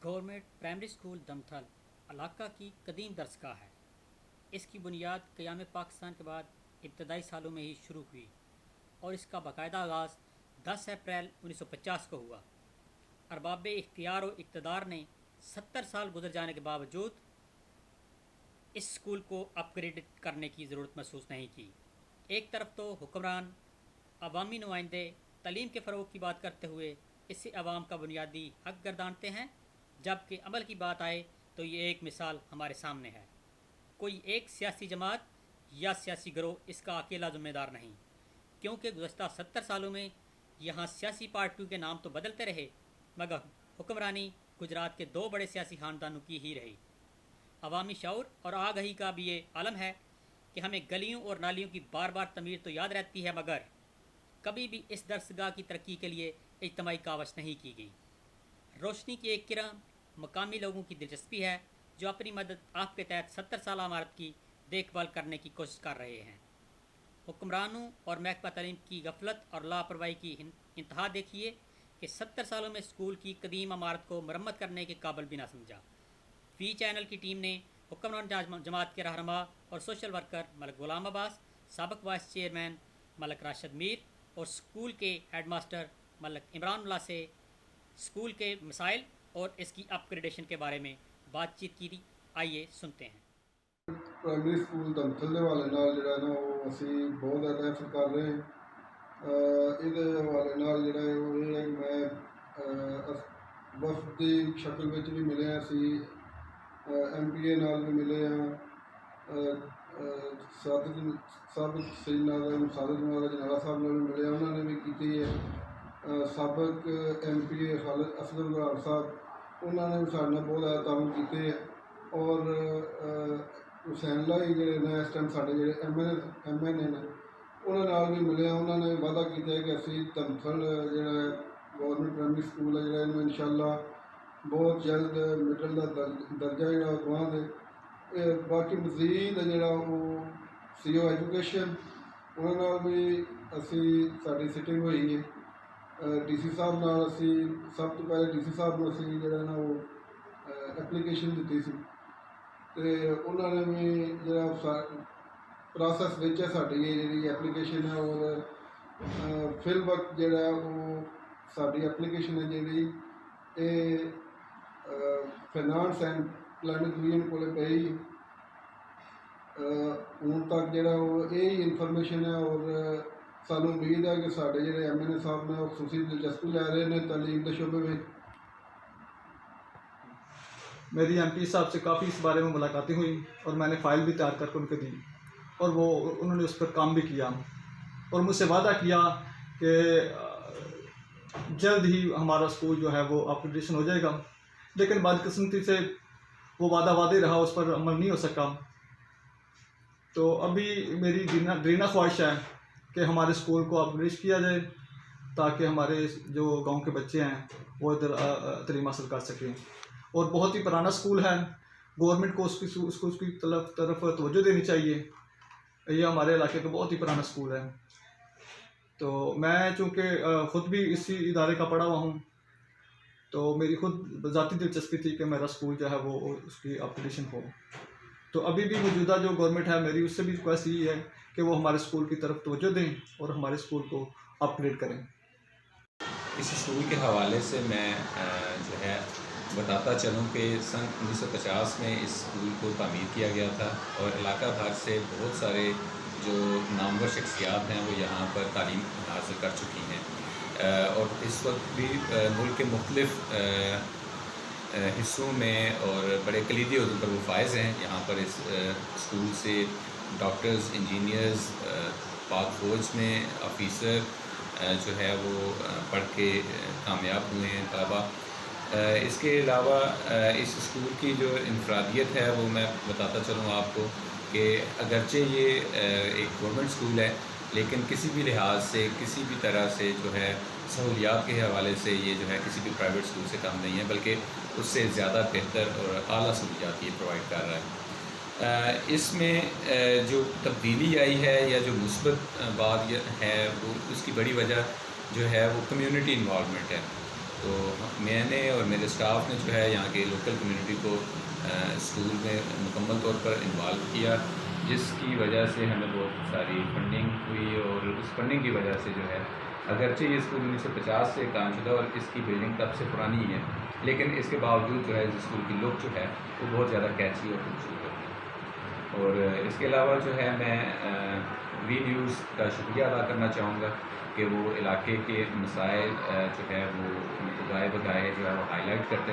Government primary school دمتھل علاقہ کی قدیم درسگاہ ہے۔ اس کی بنیاد قیام پاکستان کے بعد ابتدائی سالوں میں ہی شروع ہوئی اور اس کا باقاعدہ آغاز 10 اپریل 1950 کو ہوا۔ ارباب اختیار و اقتدار نے 70 سال گزر جانے کے باوجود اس اسکول کو اپ گریڈ کرنے کی ضرورت محسوس نہیں کی۔ ایک طرف تو حکمران عوامی نمائندے تعلیم کے فروغ کی بات کرتے ہوئے اسے عوام کا بنیادی حق گردانتے ہیں، جبکہ عمل کی بات آئے تو یہ ایک مثال ہمارے سامنے ہے۔ کوئی ایک سیاسی جماعت یا سیاسی گروہ اس کا اکیلا ذمہ دار نہیں، کیونکہ گزشتہ 70 سالوں میں یہاں سیاسی پارٹیوں کے نام تو بدلتے رہے مگر حکمرانی گجرات کے 2 بڑے سیاسی خاندانوں کی ہی رہی۔ عوامی شعور اور آگہی کا بھی یہ عالم ہے کہ ہمیں گلیوں اور نالیوں کی بار بار تعمیر تو یاد رہتی ہے مگر کبھی بھی اس درسگاہ کی ترقی کے لیے اجتماعی کاوش نہیں کی گئی۔ روشنی کی ایک کرن مقامی لوگوں کی دلچسپی ہے جو اپنی مدد آپ کے تحت 70 سالہ عمارت کی دیکھ بھال کرنے کی کوشش کر رہے ہیں۔ حکمرانوں اور محکمہ تعلیم کی غفلت اور لاپرواہی کی انتہا دیکھیے کہ 70 سالوں میں اسکول کی قدیم عمارت کو مرمت کرنے کے قابل بھی نہ سمجھا۔ وی چینل کی ٹیم نے حکمران جماعت کے رہنما اور سوشل ورکر ملک غلام عباس، سابق وائس چیئرمین ملک راشد میر اور اسکول کے ہیڈ ماسٹر ملک عمران اللہ سے اسکول کے مسائل اور اس کی اپ گریڈیشن کے بارے میں بات چیت کی۔ آئیے سنتے ہیں۔ پرائمری اسکول دمتھل کے حوالے نال جڑا نا وہ اسی بہت زیادہ ایفرٹ کر رہے ہیں۔ یہ حوالے نال جڑا ہے وہ یہ ہے کہ میں وفد کی شکل میں بھی ملے ہیں، اسی ایم پی اے نال بھی ملے ہیں، سابق سید ناظم سعادت مولانا جنالا صاحب نال بھی ملے ہیں، انہوں نے بھی کی ہے۔ سابق ایم پی اے خالد اصغر گرار صاحب انہوں نے بھی سارے بہت زیادہ تعاون کیتے ہیں، اور حسین لائی جڑے نے اس ٹائم سارے جڑے ایم این اے نے انہوں نے بھی ملے ہیں۔ انہوں نے وعدہ کیا ہے کہ اسی دمتھل جڑا ہے گورنمنٹ پرائمری اسکول ہے جڑا انہوں ان شاء اللہ بہت جلد مڈل کا درجہ جڑا دواں دے۔ باقی مزید جڑا وہ سی او ایجوکیشن انہوں نے بھی اسی ساری سٹنگ ہوئی ہے۔ ڈی سی صاحب نال اسی سب تو پہلے ڈی سی صاحب نے اسی جڑا نا وہ اپلیکیشن دیتی سی، تے انہوں نے بھی جڑا پروسیس وچ ہے ساری یہ جڑی اپلیکیشن ہے، اور فی الوقت جڑا ہے وہ ساری اپلیکیشن ہے جڑی یہ فائنانس اینڈ پلاننگ ڈویژن کول پئی ہوں تک جڑا وہ یہی انفارمیشن ہے، اور سانوں امید ہے کہ سارے جڑے ایم این اے صاحب نے وہ خصوصی دلچسپی لے رہے ہیں تعلیم کے شعبے میں۔ میری ایم پی صاحب سے کافی اس بارے میں ملاقاتیں ہوئیں اور میں نے فائل بھی تیار کر کے ان کو دی، اور انہوں نے اس پر کام بھی کیا اور مجھ سے وعدہ کیا کہ جلد ہی ہمارا اسکول جو ہے وہ اپ گریڈیشن ہو جائے گا، لیکن بدقسمتی سے وہ وعدہ وعدے رہا، اس پر عمل نہیں ہو سکا۔ تو ابھی میری دیرینہ خواہش ہے کہ ہمارے اسکول کو اپ گریڈ کیا جائے تاکہ ہمارے جو گاؤں کے بچے ہیں وہ ادھر تعلیم حاصل کر سکیں، اور بہت ہی پرانا اسکول ہے، گورنمنٹ کو اس کی طرف توجہ دینی چاہیے۔ یہ ہمارے علاقے کا بہت ہی پرانا اسکول ہے، تو میں چونکہ خود بھی اسی ادارے کا پڑھا ہوا ہوں تو میری خود ذاتی دلچسپی تھی کہ میرا اسکول جو ہے وہ اس کی اپ گریڈیشن ہو۔ تو ابھی بھی موجودہ جو گورنمنٹ ہے میری اس سے بھی ریکویسٹ یہی ہے کہ وہ ہمارے اسکول کی طرف توجہ دیں اور ہمارے اسکول کو اپ گریڈ کریں۔ اس اسکول کے حوالے سے میں جو ہے بتاتا چلوں کہ سن 1950 میں اس اسکول کو تعمیر کیا گیا تھا، اور علاقہ بھر سے بہت سارے جو نامور شخصیات ہیں وہ یہاں پر تعلیم حاصل کر چکی ہیں، اور اس وقت بھی ملک کے مختلف حصوں میں اور بڑے کلیدی عہدوں پر وہ فائز ہیں۔ یہاں پر اس اسکول سے ڈاکٹرز، انجینئرز، پاک فوج میں آفیسر جو ہے وہ پڑھ کے کامیاب ہوئے ہیں طلباء۔ اس کے علاوہ اس اسکول کی جو انفرادیت ہے وہ میں بتاتا چلوں آپ کو کہ اگرچہ یہ ایک گورنمنٹ اسکول ہے لیکن کسی بھی لحاظ سے کسی بھی طرح سے جو ہے سہولیات کے حوالے سے یہ جو ہے کسی بھی پرائیویٹ اسکول سے کم نہیں ہے، بلکہ اس سے زیادہ بہتر اور اعلیٰ سہولیات یہ پرووائڈ کر رہا ہے۔ اس میں جو تبدیلی آئی ہے یا جو مثبت بات ہے وہ اس کی بڑی وجہ جو ہے وہ کمیونٹی انوالومنٹ ہے۔ تو میں نے اور میرے اسٹاف نے جو ہے یہاں کے لوکل کمیونٹی کو اسکول میں مکمل طور پر انوالو کیا، جس کی وجہ سے ہمیں بہت ساری فنڈنگ ہوئی، اور اس فنڈنگ کی وجہ سے جو ہے اگرچہ یہ اسکول 1950 سے کام شدہ اور اس کی بلڈنگ تب سے پرانی ہے، لیکن اس کے باوجود جو ہے اس اسکول کی لک جو ہے وہ بہت زیادہ کیچی اور خوبصورت ہے۔ اور اس کے علاوہ جو ہے میں وی نیوز کا شکریہ ادا کرنا چاہوں گا کہ وہ علاقے کے مسائل جو ہے وہ گائے بگائے جو ہے وہ ہائی لائٹ کرتے ہیں۔